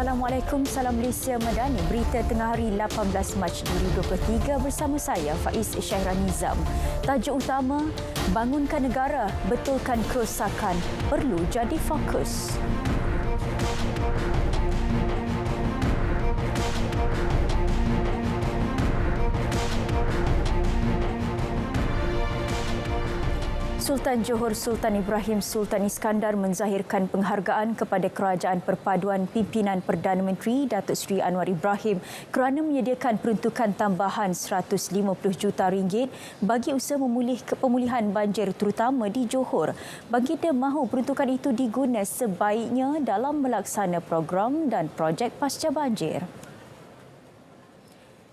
Assalamualaikum, salam Malaysia Madani. Berita tengah hari 18 Mac 2023 bersama saya, Faiz Syahran Nizam. Tajuk utama, bangunkan negara, betulkan kerosakan, perlu jadi fokus. Sultan Johor Sultan Ibrahim Sultan Iskandar menzahirkan penghargaan kepada Kerajaan Perpaduan Pimpinan Perdana Menteri Datuk Seri Anwar Ibrahim kerana menyediakan peruntukan tambahan RM150 juta bagi usaha pemulihan banjir terutama di Johor. Baginda mahu peruntukan itu diguna sebaiknya dalam melaksana program dan projek pasca banjir.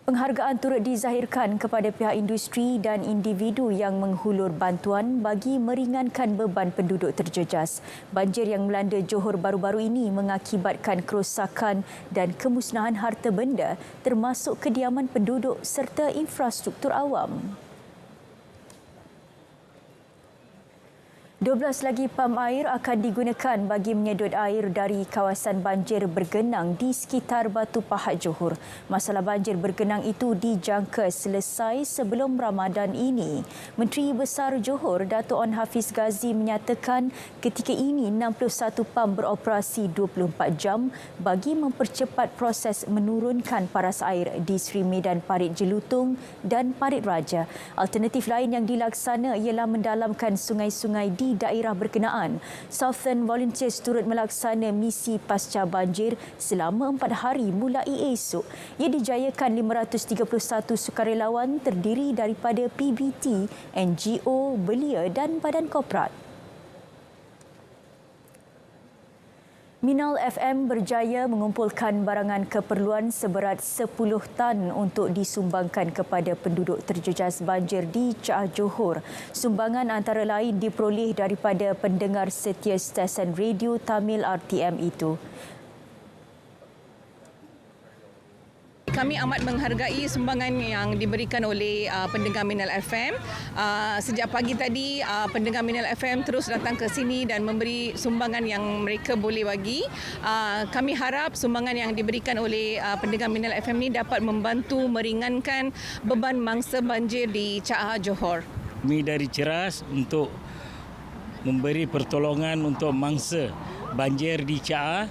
Penghargaan turut dizahirkan kepada pihak industri dan individu yang menghulur bantuan bagi meringankan beban penduduk terjejas. Banjir yang melanda Johor baru-baru ini mengakibatkan kerosakan dan kemusnahan harta benda termasuk kediaman penduduk serta infrastruktur awam. 12 lagi pam air akan digunakan bagi menyedut air dari kawasan banjir bergenang di sekitar Batu Pahat Johor. Masalah banjir bergenang itu dijangka selesai sebelum Ramadan ini. Menteri Besar Johor, Dato' Onn Hafiz Ghazi menyatakan ketika ini 61 pam beroperasi 24 jam bagi mempercepat proses menurunkan paras air di Seri Medan Parit Jelutung dan Parit Raja. Alternatif lain yang dilaksana ialah mendalamkan sungai-sungai di daerah berkenaan. Southern Volunteers turut melaksana misi pasca banjir selama 4 hari mulai esok. Ia dijayakan 531 sukarelawan terdiri daripada PBT, NGO, belia dan badan korporat. Minal FM berjaya mengumpulkan barangan keperluan seberat 10 tan untuk disumbangkan kepada penduduk terjejas banjir di Ceah Johor. Sumbangan antara lain diperoleh daripada pendengar setia stesen radio Tamil RTM itu. Kami amat menghargai sumbangan yang diberikan oleh pendengar Minal FM. Sejak pagi tadi, pendengar Minal FM terus datang ke sini dan memberi sumbangan yang mereka boleh bagi. Kami harap sumbangan yang diberikan oleh pendengar Minal FM ini dapat membantu meringankan beban mangsa banjir di Ceah Johor. Kami dari Ceras untuk memberi pertolongan untuk mangsa banjir di Ceah.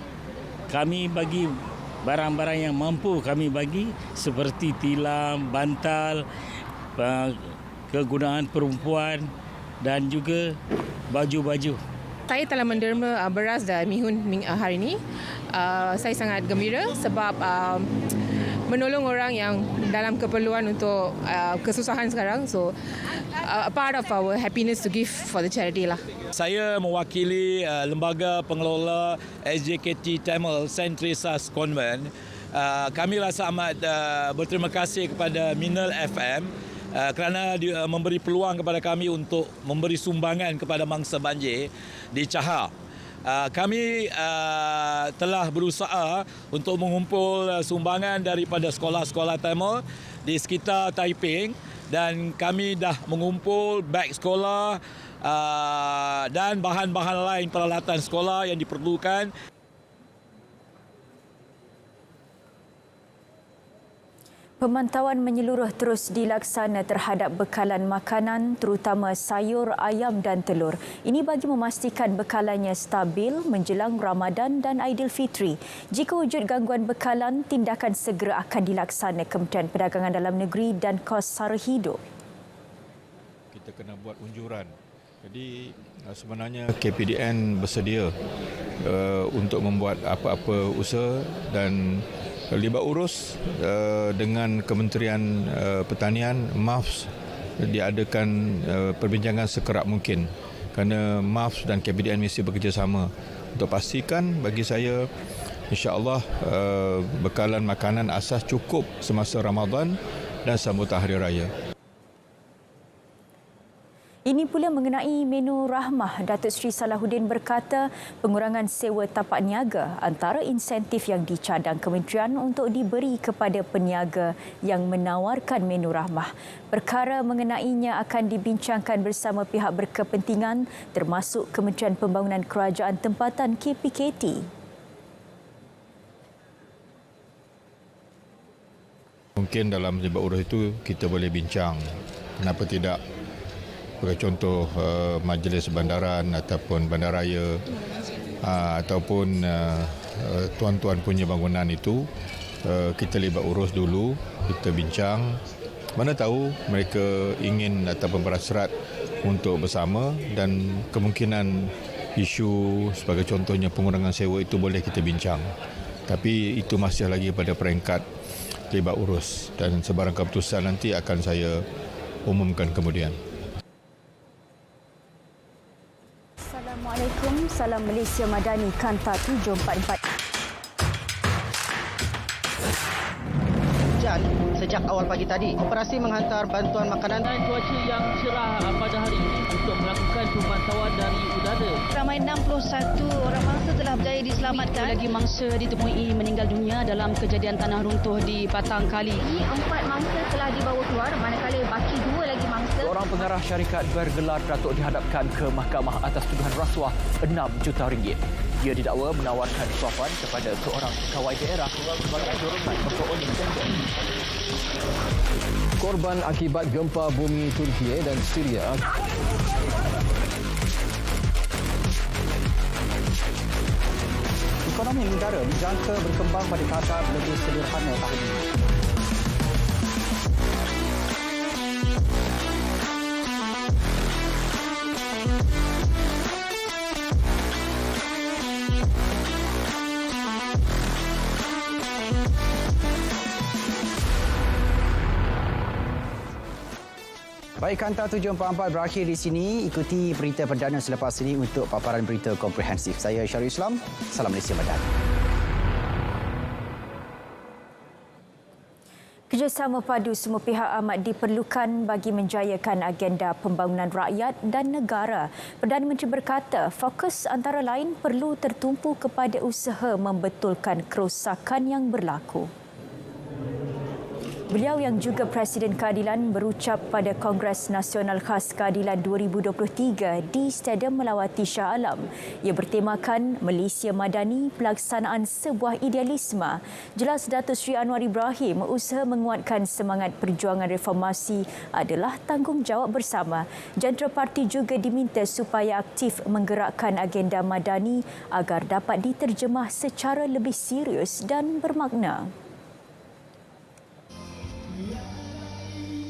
Kami bagi barang-barang yang mampu kami bagi seperti tilam, bantal, kegunaan perempuan dan juga baju-baju. Saya telah menderma beras dan mihun hari ini. Saya sangat gembira sebab menolong orang yang dalam keperluan untuk kesusahan sekarang. So, a part of our happiness to give for the charity lah. Saya mewakili lembaga pengelola SJKT Tamil St. Teresa's Convent. Kami rasa amat berterima kasih kepada Minal FM kerana memberi peluang kepada kami untuk memberi sumbangan kepada mangsa banjir di Ceah. Kami telah berusaha untuk mengumpul sumbangan daripada sekolah-sekolah Tamil di sekitar Taiping dan kami dah mengumpul beg sekolah dan bahan-bahan lain peralatan sekolah yang diperlukan. Pemantauan menyeluruh terus dilaksana terhadap bekalan makanan terutama sayur, ayam dan telur. Ini bagi memastikan bekalannya stabil menjelang Ramadan dan Aidilfitri. Jika wujud gangguan bekalan, tindakan segera akan dilaksana Kementerian Perdagangan Dalam Negeri dan Kos Sara Hidup. Kita kena buat unjuran. Jadi sebenarnya KPDN bersedia untuk membuat apa-apa usaha dan libat urus dengan Kementerian Pertanian. MAFS diadakan perbincangan sekerap mungkin kerana MAFS dan KPDN mesti bekerjasama untuk pastikan bagi saya insya-Allah bekalan makanan asas cukup semasa Ramadan dan sambutan Hari Raya. Ini pula mengenai menu rahmah. Datuk Seri Salahuddin berkata pengurangan sewa tapak niaga antara insentif yang dicadang kementerian untuk diberi kepada peniaga yang menawarkan menu rahmah. Perkara mengenainya akan dibincangkan bersama pihak berkepentingan termasuk Kementerian Pembangunan Kerajaan Tempatan KPKT. Mungkin dalam libat urus itu kita boleh bincang kenapa tidak, sebagai contoh majlis bandaran ataupun bandaraya ataupun tuan-tuan punya bangunan itu kita libat urus dulu, kita bincang. Mana tahu mereka ingin ataupun berhasrat untuk bersama, dan kemungkinan isu sebagai contohnya pengurangan sewa itu boleh kita bincang. Tapi itu masih lagi pada peringkat libat urus, dan sebarang keputusan nanti akan saya umumkan kemudian. Assalamualaikum, salam Malaysia Madani, Kanta 744. Sejak awal pagi tadi, operasi menghantar bantuan makanan dan cuaca yang cerah pada hari ini untuk melakukan pemantauan dari udara. Ramai 61 orang mangsa telah berjaya diselamatkan. Lagi mangsa ditemui meninggal dunia dalam kejadian tanah runtuh di Patang Kali. 4 mangsa telah dibawa keluar, manakala baki 2 lagi mangsa. Seorang pengarah syarikat bergelar datuk dihadapkan ke mahkamah atas tuduhan rasuah 6 juta ringgit. Ia didakwa menawarkan suapan kepada seorang pegawai daerah sebagai dorongan memperoleh janji. Korban akibat gempa bumi Turki dan Syria. Ekonomi negara dijangka berkembang pada tahap lebih sederhana tahun ini. Baik, Kanta 744 berakhir di sini. Ikuti berita perdana selepas ini untuk paparan berita komprehensif. Saya Syarul Islam. Salam Malaysia Madani. Kerjasama padu semua pihak amat diperlukan bagi menjayakan agenda pembangunan rakyat dan negara. Perdana Menteri berkata, fokus antara lain perlu tertumpu kepada usaha membetulkan kerosakan yang berlaku. Beliau yang juga Presiden Keadilan berucap pada Kongres Nasional Khas Keadilan 2023 di Stadium Melawati Shah Alam. Ia bertemakan Malaysia Madani, pelaksanaan sebuah idealisme. Jelas Datuk Seri Anwar Ibrahim, usaha menguatkan semangat perjuangan reformasi adalah tanggungjawab bersama. Jentera parti juga diminta supaya aktif menggerakkan agenda madani agar dapat diterjemah secara lebih serius dan bermakna.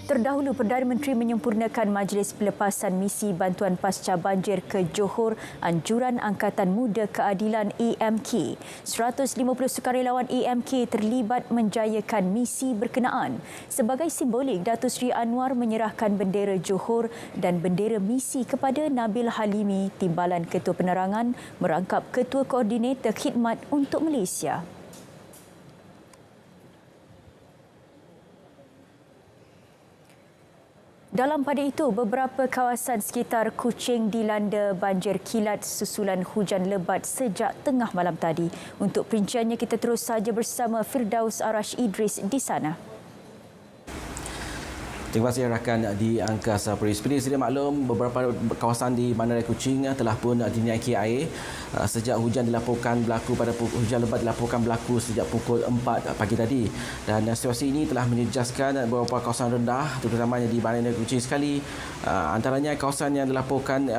Terdahulu, Perdana Menteri menyempurnakan Majlis Pelepasan Misi Bantuan Pasca Banjir ke Johor Anjuran Angkatan Muda Keadilan AMK. 150 sukarelawan AMK terlibat menjayakan misi berkenaan. Sebagai simbolik, Datuk Seri Anwar menyerahkan bendera Johor dan bendera misi kepada Nabil Halimi, Timbalan Ketua Penerangan, merangkap Ketua Koordinator Khidmat untuk Malaysia. Dalam pada itu, beberapa kawasan sekitar Kuching dilanda banjir kilat susulan hujan lebat sejak tengah malam tadi. Untuk perinciannya, kita terus saja bersama Firdaus Arash Idris di sana. Terima kasih rakan di Angkasa Peri. Seperti sedia maklum, beberapa kawasan di Bandaraya Kuching telah pun dinaiki air sejak hujan dilaporkan berlaku hujan lebat dilaporkan berlaku sejak pukul 4 pagi tadi. Dan situasi ini telah menjejaskan beberapa kawasan rendah, terutamanya di Bandaraya Kuching sekali. Antaranya kawasan yang dilaporkan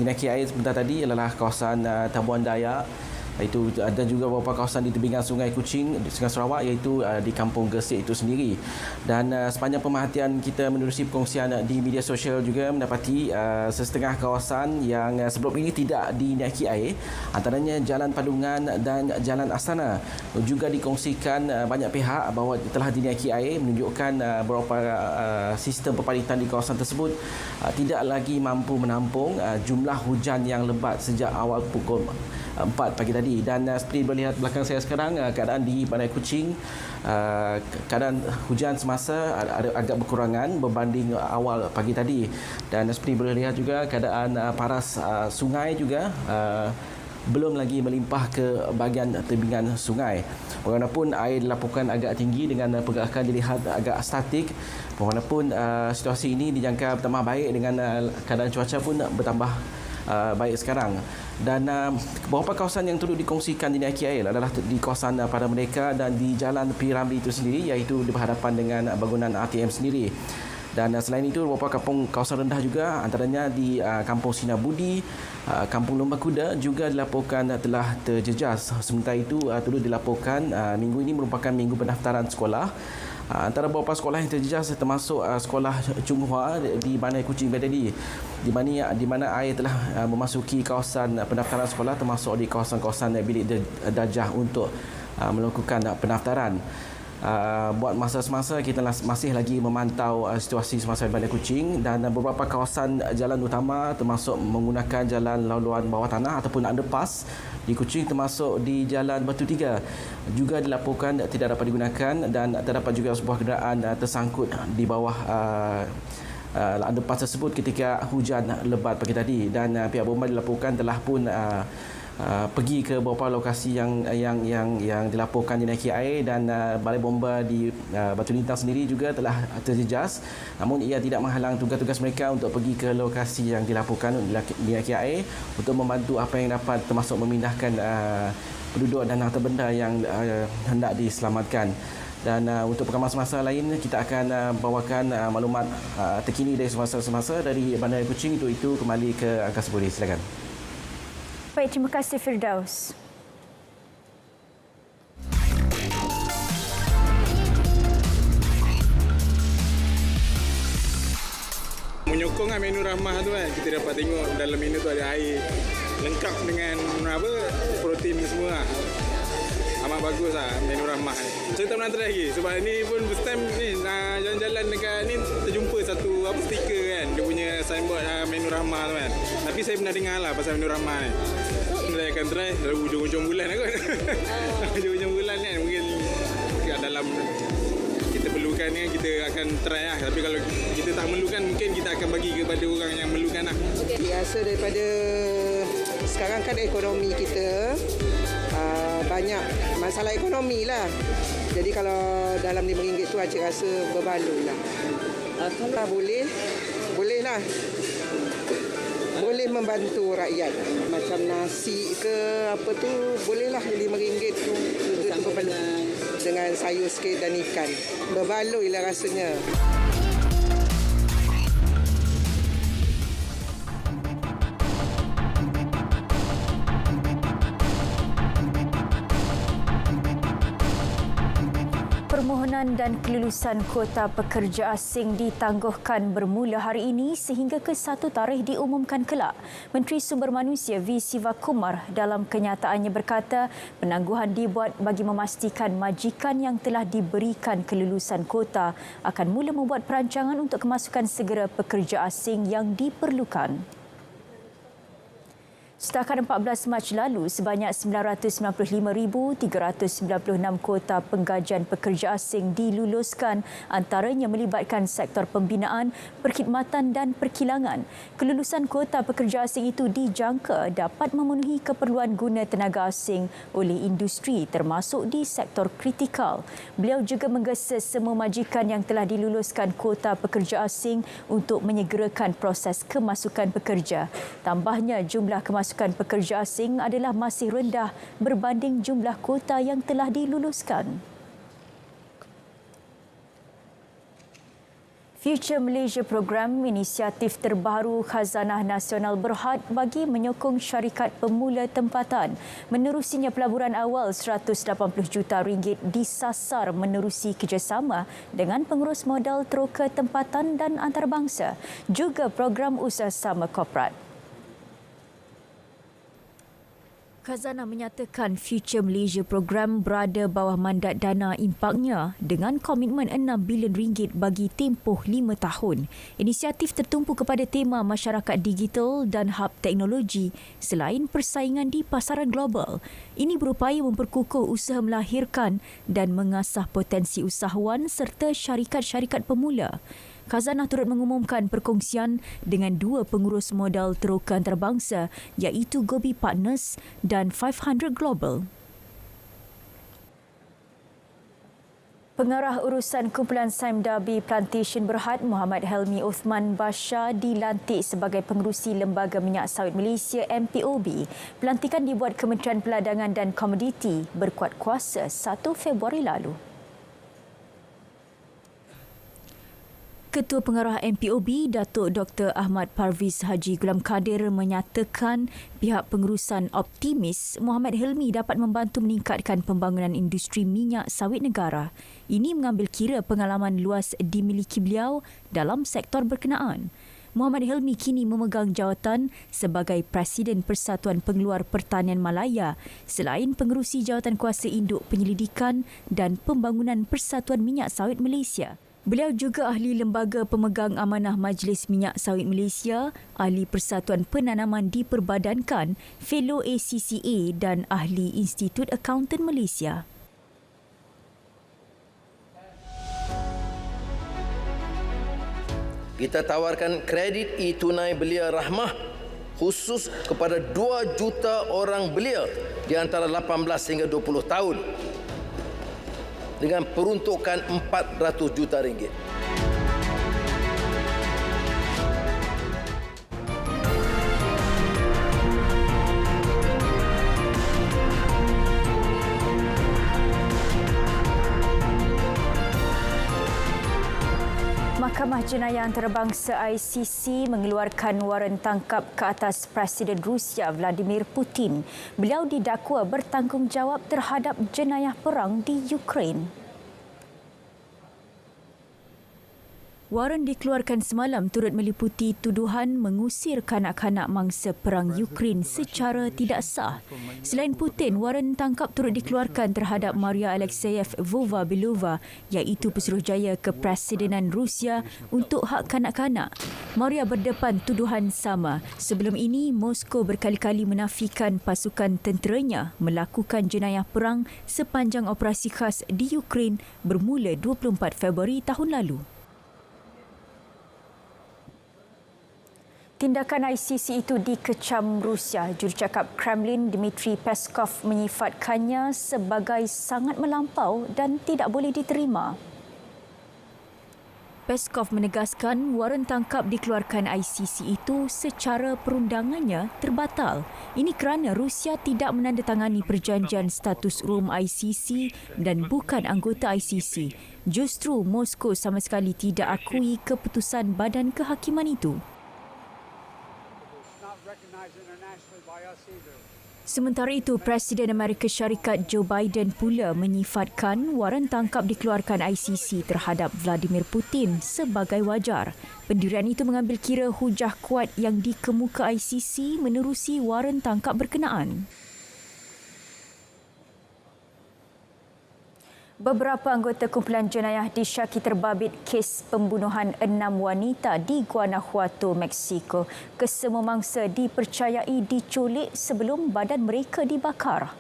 dinaiki air sebentar tadi adalah kawasan Tabuan Dayak. Itu ada juga beberapa kawasan di tebingan Sungai Kuching, Sungai Sarawak, iaitu di Kampung Gesik itu sendiri. Dan sepanjang pemerhatian kita menerusi perkongsian di media sosial juga mendapati sesetengah kawasan yang sebelum ini tidak dinaiki air, antaranya Jalan Padungan dan Jalan Astana. Juga dikongsikan banyak pihak bahawa telah dinaiki air, menunjukkan beberapa sistem pepalitan di kawasan tersebut tidak lagi mampu menampung jumlah hujan yang lebat sejak awal pukul 4 pagi tadi. Dan seperti boleh lihat belakang saya sekarang, keadaan di Bandaraya Kuching, keadaan hujan semasa agak berkurangan berbanding awal pagi tadi. Dan seperti boleh lihat juga keadaan paras sungai juga belum lagi melimpah ke bahagian tebingan sungai. Bagaimanapun air dilaporkan agak tinggi dengan pergerakan dilihat agak statik. Bagaimanapun situasi ini dijangka bertambah baik dengan keadaan cuaca pun bertambah baik sekarang. Dan beberapa kawasan yang turut dikongsikan dinaiki air adalah di kawasan pada merdeka dan di Jalan P. Ramlee itu sendiri, iaitu berhadapan dengan bangunan ATM sendiri. Dan selain itu beberapa kawasan rendah juga, antaranya di Kampung Sinar Budi, Kampung Lembah Kuda juga dilaporkan telah terjejas. Sementara itu turut dilaporkan minggu ini merupakan minggu pendaftaran sekolah. Antara beberapa sekolah yang terjejas termasuk sekolah Chung Hua di Bandar Kuching Bedadi, di mana air telah memasuki kawasan pendaftaran sekolah, termasuk di kawasan-kawasan bilik darjah untuk melakukan pendaftaran. Buat masa semasa kita masih lagi memantau situasi semasa di Bandar Kuching, dan beberapa kawasan jalan utama termasuk menggunakan jalan laluan bawah tanah ataupun underpass di Kuching, termasuk di Jalan Batu Tiga juga dilaporkan tidak dapat digunakan, dan terdapat juga sebuah kenderaan tersangkut di bawah underpass tersebut ketika hujan lebat pagi tadi, dan pihak bomba dilaporkan telah pun pergi ke beberapa lokasi yang dilaporkan dinaiki air, dan balai bomba di Batu Lintang sendiri juga telah terjejas, namun ia tidak menghalang tugas-tugas mereka untuk pergi ke lokasi yang dilaporkan dinaiki air untuk membantu apa yang dapat, termasuk memindahkan penduduk dan harta benda yang hendak diselamatkan. Dan untuk perkembangan semasa lain, kita akan bawakan maklumat terkini dari semasa-semasa dari Bandar Kuching. Itu kembali ke Angkasa Puri. Silakan. Baik, terima kasih Firdaus. Menyokong menu ramah tu kan, kita dapat tengok dalam menu tu ada air lengkap dengan protein semua. Amat bagus lah menu ramah ni. Saya tak pernah try lagi sebab ni pun first time ni jalan-jalan dekat ni terjumpa satu stiker kan, dia punya signboard menu ramah tu kan. Tapi saya pernah dengar lah pasal menu ramah ni. Saya akan try dalam hujung-hujung bulan kot. Hujung-hujung bulan kan mungkin dalam kita perlukan kan, kita akan try lah. Tapi kalau kita tak perlukan, mungkin kita akan bagi kepada orang yang perlukan lah. Biasa daripada sekarang kan ekonomi kita banyak masalah ekonomi lah. Jadi kalau dalam RM5 tu Acik rasa berbaloi lah. Kalau boleh lah. Boleh membantu rakyat. Macam nasi ke apa tu, bolehlah RM5 tu dengan sayur sikit dan ikan. Berbaloi lah rasanya. Permohonan dan kelulusan kuota pekerja asing ditangguhkan bermula hari ini sehingga ke 1 tarikh diumumkan kelak. Menteri Sumber Manusia V. Sivakumar dalam kenyataannya berkata penangguhan dibuat bagi memastikan majikan yang telah diberikan kelulusan kuota akan mula membuat perancangan untuk kemasukan segera pekerja asing yang diperlukan. Setakat 14 Mac lalu, sebanyak 995,396 kuota penggajian pekerja asing diluluskan, antaranya melibatkan sektor pembinaan, perkhidmatan dan perkilangan. Kelulusan kuota pekerja asing itu dijangka dapat memenuhi keperluan guna tenaga asing oleh industri termasuk di sektor kritikal. Beliau juga menggesa semua majikan yang telah diluluskan kuota pekerja asing untuk menyegerakan proses kemasukan pekerja. Tambahnya, jumlah kemasukan pekerja asing adalah masih rendah berbanding jumlah kuota yang telah diluluskan. Future Malaysia Program, inisiatif terbaru Khazanah Nasional Berhad bagi menyokong syarikat pemula tempatan. Menerusinya pelaburan awal RM180 juta disasar menerusi kerjasama dengan pengurus modal teroka tempatan dan antarabangsa, juga program usaha sama korporat. Khazanah menyatakan Future Malaysia Program berada bawah mandat dana impaknya dengan komitmen RM6 bilion bagi tempoh 5 tahun. Inisiatif tertumpu kepada tema masyarakat digital dan hub teknologi selain persaingan di pasaran global. Ini berupaya memperkukuh usaha melahirkan dan mengasah potensi usahawan serta syarikat-syarikat pemula. Khazanah turut mengumumkan perkongsian dengan 2 pengurus modal teroka antarabangsa iaitu Gobi Partners dan 500 Global. Pengarah urusan kumpulan Sime Darby Plantation Berhad Muhammad Helmi Uthman Bashar dilantik sebagai pengerusi Lembaga Minyak Sawit Malaysia MPOB. Pelantikan dibuat Kementerian Perdagangan dan Komoditi berkuat kuasa 1 Februari lalu. Ketua Pengarah MPOB, Datuk Dr. Ahmad Parviz Haji Gulam Kadir menyatakan pihak pengurusan optimis Muhammad Helmi dapat membantu meningkatkan pembangunan industri minyak sawit negara. Ini mengambil kira pengalaman luas dimiliki beliau dalam sektor berkenaan. Muhammad Helmi kini memegang jawatan sebagai Presiden Persatuan Pengeluar Pertanian Malaya selain pengerusi jawatan kuasa induk penyelidikan dan pembangunan Persatuan Minyak Sawit Malaysia. Beliau juga ahli Lembaga Pemegang Amanah Majlis Minyak Sawit Malaysia, ahli Persatuan Penanaman Diperbadankan, Fellow ACCA dan ahli Institut Accountant Malaysia. Kita tawarkan kredit e-tunai belia rahmah khusus kepada 2 juta orang belia di antara 18 hingga 20 tahun dengan peruntukan 400 juta ringgit. Mahkamah Jenayah Antarabangsa ICC mengeluarkan waran tangkap ke atas Presiden Rusia Vladimir Putin. Beliau didakwa bertanggungjawab terhadap jenayah perang di Ukraine. Waran dikeluarkan semalam turut meliputi tuduhan mengusir kanak-kanak mangsa perang Ukraine secara tidak sah. Selain Putin, waran tangkap turut dikeluarkan terhadap Maria Alexeyevova Belova iaitu pesuruhjaya kepresidenan Rusia untuk hak kanak-kanak. Maria berdepan tuduhan sama. Sebelum ini, Moskow berkali-kali menafikan pasukan tenteranya melakukan jenayah perang sepanjang operasi khas di Ukraine bermula 24 Februari tahun lalu. Tindakan ICC itu dikecam Rusia. Jurucakap Kremlin Dmitry Peskov menyifatkannya sebagai sangat melampau dan tidak boleh diterima. Peskov menegaskan waran tangkap dikeluarkan ICC itu secara perundangannya terbatal. Ini kerana Rusia tidak menandatangani perjanjian status Rom ICC dan bukan anggota ICC. Justru Moskow sama sekali tidak akui keputusan Badan Kehakiman itu. Sementara itu, Presiden Amerika Syarikat Joe Biden pula menyifatkan waran tangkap dikeluarkan ICC terhadap Vladimir Putin sebagai wajar. Pendirian itu mengambil kira hujah kuat yang dikemuka ICC menerusi waran tangkap berkenaan. Beberapa anggota kumpulan jenayah disyaki terbabit kes pembunuhan 6 wanita di Guanajuato, Mexico. Kesemua mangsa dipercayai diculik sebelum badan mereka dibakar.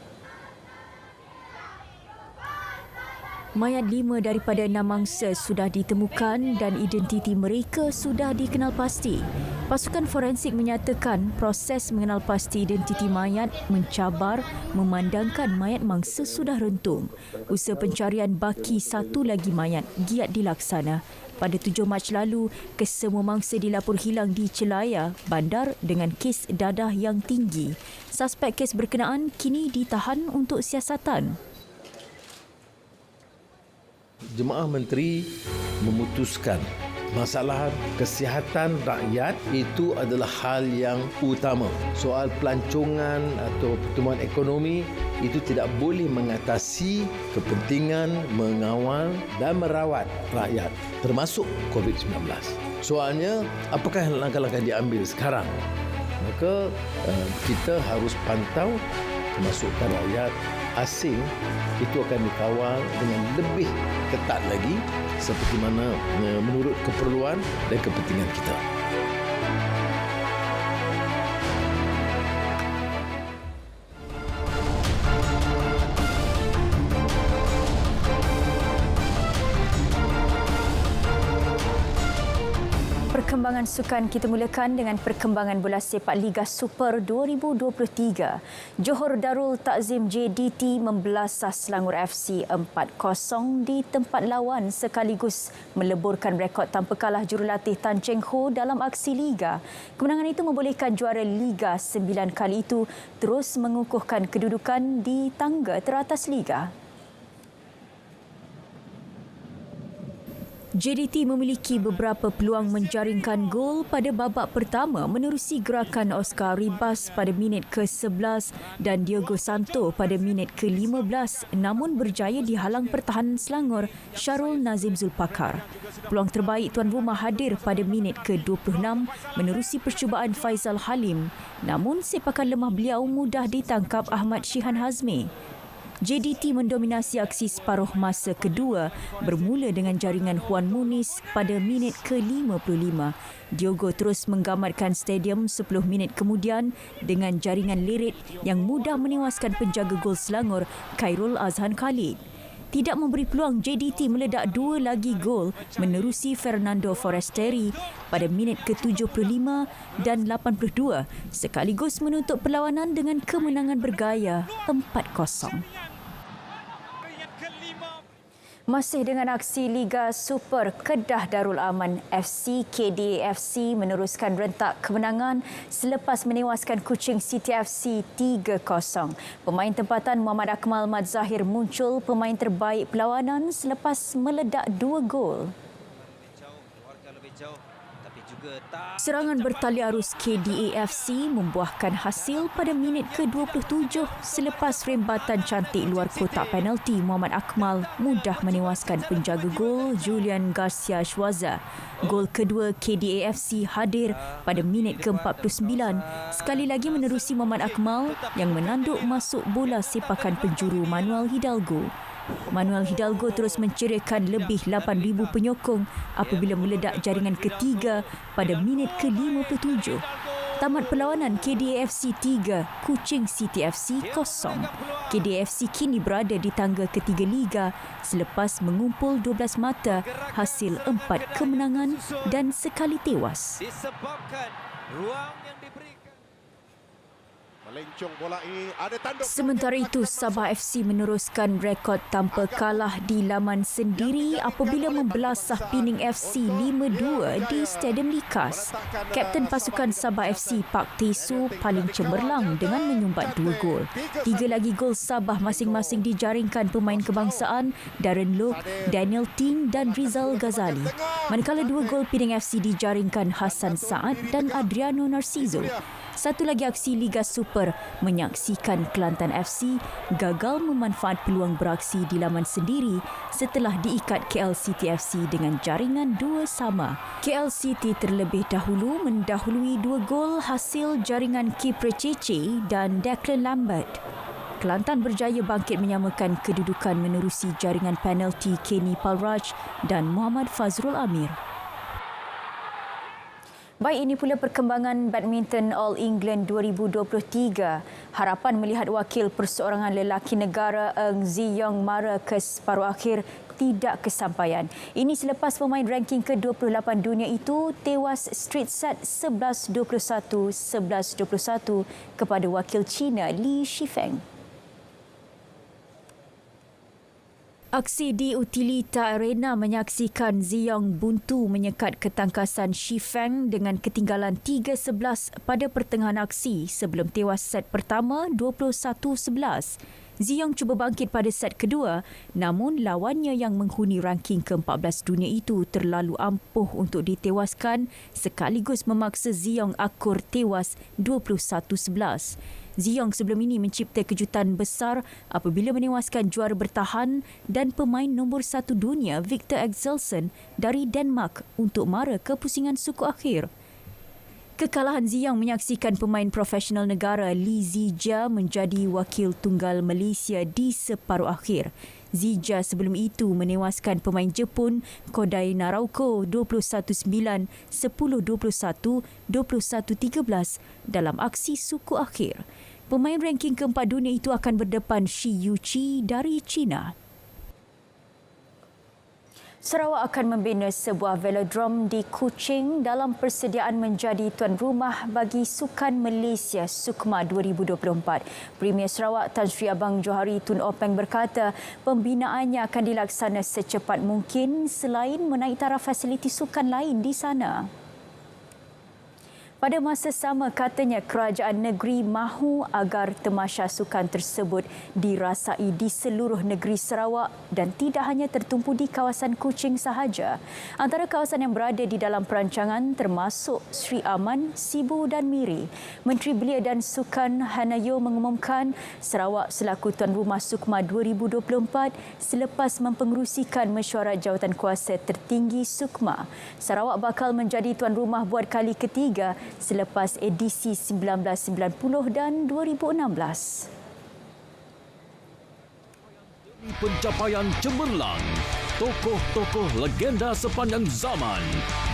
Mayat 5 daripada 6 mangsa sudah ditemukan dan identiti mereka sudah dikenal pasti. Pasukan forensik menyatakan proses mengenal pasti identiti mayat mencabar memandangkan mayat mangsa sudah rentung. Usaha pencarian baki satu lagi mayat giat dilaksana. Pada 7 Mac lalu, kesemua mangsa dilapor hilang di Celaya, bandar dengan kes dadah yang tinggi. Suspek kes berkenaan kini ditahan untuk siasatan. Jemaah Menteri memutuskan masalah kesihatan rakyat itu adalah hal yang utama. Soal pelancongan atau pertumbuhan ekonomi itu tidak boleh mengatasi kepentingan mengawal dan merawat rakyat termasuk COVID-19. Soalnya, apakah langkah-langkah diambil sekarang? Maka kita harus pantau kemasukan rakyat asing itu akan dikawal dengan lebih ketat lagi seperti mana menurut keperluan dan kepentingan kita. perkembangan sukan, kita mulakan dengan perkembangan bola sepak Liga Super 2023. Johor Darul Takzim JDT membelasah Selangor FC 4-0 di tempat lawan sekaligus meleburkan rekod tanpa kalah jurulatih Tan Cheng Ho dalam aksi Liga. Kemenangan itu membolehkan juara Liga 9 kali itu terus mengukuhkan kedudukan di tangga teratas Liga. JDT memiliki beberapa peluang menjaringkan gol pada babak pertama menerusi gerakan Oscar Ribas pada minit ke-11 dan Diogo Santo pada minit ke-15 namun berjaya dihalang pertahanan Selangor Syarul Nazim Zulpakar. Peluang terbaik tuan rumah hadir pada minit ke-26 menerusi percubaan Faizal Halim namun sepakan lemah beliau mudah ditangkap Ahmad Shihan Hazmi. JDT mendominasi aksi separuh masa kedua bermula dengan jaringan Juan Muniz pada minit ke-55. Diogo terus menggamatkan stadium 10 minit kemudian dengan jaringan Lirit yang mudah menewaskan penjaga gol Selangor Khairul Azhan Khalid. Tidak memberi peluang, JDT meledak dua lagi gol menerusi Fernando Forestieri pada minit ke-75 dan 82 sekaligus menutup perlawanan dengan kemenangan bergaya 4-0. Masih dengan aksi Liga Super, Kedah Darul Aman FC KDA FC meneruskan rentak kemenangan selepas menewaskan Kuching City FC 3-0. Pemain tempatan Muhammad Akmal Mat Zahir muncul pemain terbaik perlawanan selepas meledak 2 gol. Serangan bertali arus KDA FC membuahkan hasil pada minit ke-27 selepas rembatan cantik luar kotak penalti Muhammad Akmal mudah menewaskan penjaga gol Julian Garcia Schwarza. Gol kedua KDA FC hadir pada minit ke-49 sekali lagi menerusi Muhammad Akmal yang menanduk masuk bola sepakan penjuru Manuel Hidalgo. Manuel Hidalgo terus menceriakan lebih 8,000 penyokong apabila meledak jaringan ketiga pada minit ke-57. Tamat perlawanan KDA FC 3, Kuching City FC 0. KDA FC kini berada di tangga ketiga Liga selepas mengumpul 12 mata hasil 4 kemenangan dan sekali tewas. Disebabkan ruang yang diberikan. Melencong bola ini ada tanduk. Sementara itu, Sabah FC meneruskan rekod tanpa kalah di laman sendiri apabila membelasah Pening FC 5-2 di Stadium Likas. Kapten pasukan Sabah FC Pak Tesu paling cemerlang dengan menyumbat 2 gol. 3 lagi gol Sabah masing-masing dijaringkan pemain kebangsaan Darren Look, Daniel Ting dan Rizal Ghazali. Manakala 2 gol Pening FC dijaringkan Hassan Saad dan Adriano Narciso. Satu lagi aksi Liga Super menyaksikan Kelantan FC gagal memanfaat peluang beraksi di laman sendiri setelah diikat KL City FC dengan jaringan 2-2. KL City terlebih dahulu mendahului 2 gol hasil jaringan Kipre Cece dan Declan Lambert. Kelantan berjaya bangkit menyamakan kedudukan menerusi jaringan penalti Kenny Palraj dan Muhammad Fazrul Amir. Baik, ini pula perkembangan badminton All England 2023. Harapan melihat wakil perseorangan lelaki negara Eng Ziyong mara ke separuh akhir tidak kesampaian. Ini selepas pemain ranking ke-28 dunia itu tewas straight set 11-21, 11-21 kepada wakil China Li Shifeng. Aksi di Utilita Arena menyaksikan Ziyong buntu menyekat ketangkasan Shifeng dengan ketinggalan 3-11 pada pertengahan aksi sebelum tewas set pertama 21-11. Ziyong cuba bangkit pada set kedua namun lawannya yang menghuni ranking ke-14 dunia itu terlalu ampuh untuk ditewaskan sekaligus memaksa Ziyong akur tewas 21-11. Ziyong sebelum ini mencipta kejutan besar apabila menewaskan juara bertahan dan pemain nombor 1 dunia Victor Axelsen dari Denmark untuk mara ke pusingan suku akhir. Kekalahan Ziyong menyaksikan pemain profesional negara Li Zijia menjadi wakil tunggal Malaysia di separuh akhir. Zijia sebelum itu menewaskan pemain Jepun Kodai Narauko 21-9, 10-21, 21-13 dalam aksi suku akhir. Pemain ranking keempat dunia itu akan berdepan Shi Yuqi dari China. Sarawak akan membina sebuah velodrom di Kuching dalam persediaan menjadi tuan rumah bagi Sukan Malaysia SUKMA 2024. Premier Sarawak Tan Sri Abang Johari Tun Openg berkata pembinaannya akan dilaksana secepat mungkin selain menaik taraf fasiliti sukan lain di sana. Pada masa sama, katanya kerajaan negeri mahu agar tamasya sukan tersebut dirasai di seluruh negeri Sarawak dan tidak hanya tertumpu di kawasan Kuching sahaja. Antara kawasan yang berada di dalam perancangan termasuk Sri Aman, Sibu dan Miri. Menteri Belia dan Sukan Hanayo mengumumkan Sarawak selaku tuan rumah SUKMA 2024 selepas mempengerusikan mesyuarat jawatankuasa tertinggi SUKMA. Sarawak bakal menjadi tuan rumah buat kali ketiga selepas edisi 1990 dan 2016. Pencapaian cemerlang, tokoh-tokoh legenda sepanjang zaman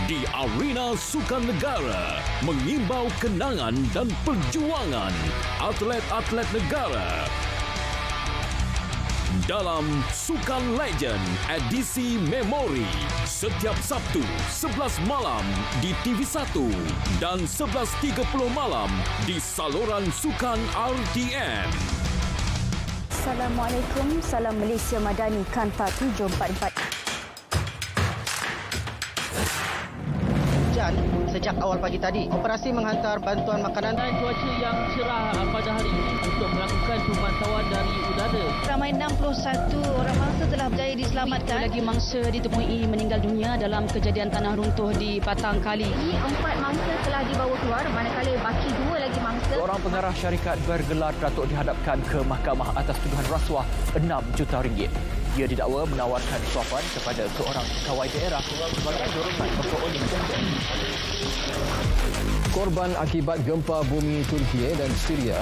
di arena sukan negara mengimbau kenangan dan perjuangan atlet-atlet negara. Dalam Sukan Legend edisi Memori setiap Sabtu 11 malam di TV1 dan 11.30 malam di saluran Sukan RTM. Assalamualaikum, salam Malaysia Madani Kanta 744. Hujan sejak awal pagi tadi. Operasi menghantar bantuan makanan dan cuaca yang cerah pada hari ini untuk melakukan pemantauan dari udara. Ramai 61 orang mangsa telah berjaya diselamatkan. Lagi mangsa ditemui meninggal dunia dalam kejadian tanah runtuh di Patang Kali. 4 mangsa telah dibawa keluar manakala baki 2 lagi mangsa. Seorang pengarah syarikat bergelar datuk dihadapkan ke mahkamah atas tuduhan rasuah RM6 juta. Ia didakwa menawarkan suapan kepada seorang pegawai daerah sebagai dorongan untuk Korban akibat gempa bumi Turki dan Syria.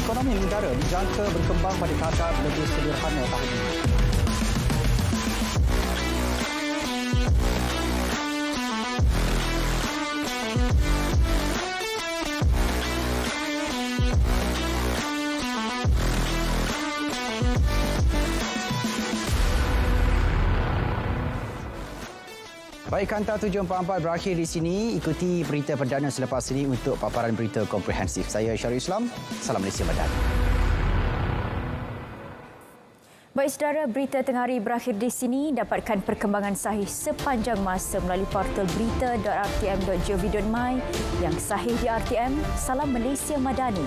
Ekonomi negara dijangka berkembang pada tahap lebih sederhana tahun ini. Baik, Kanta 744 berakhir di sini. Ikuti berita perdana selepas ini untuk paparan berita komprehensif. Saya Syarul Islam. Salam Malaysia Madani. Baik saudara, berita tengah hari berakhir di sini. Dapatkan perkembangan sahih sepanjang masa melalui portal berita.rtm.gov.my yang sahih di RTM. Salam Malaysia Madani.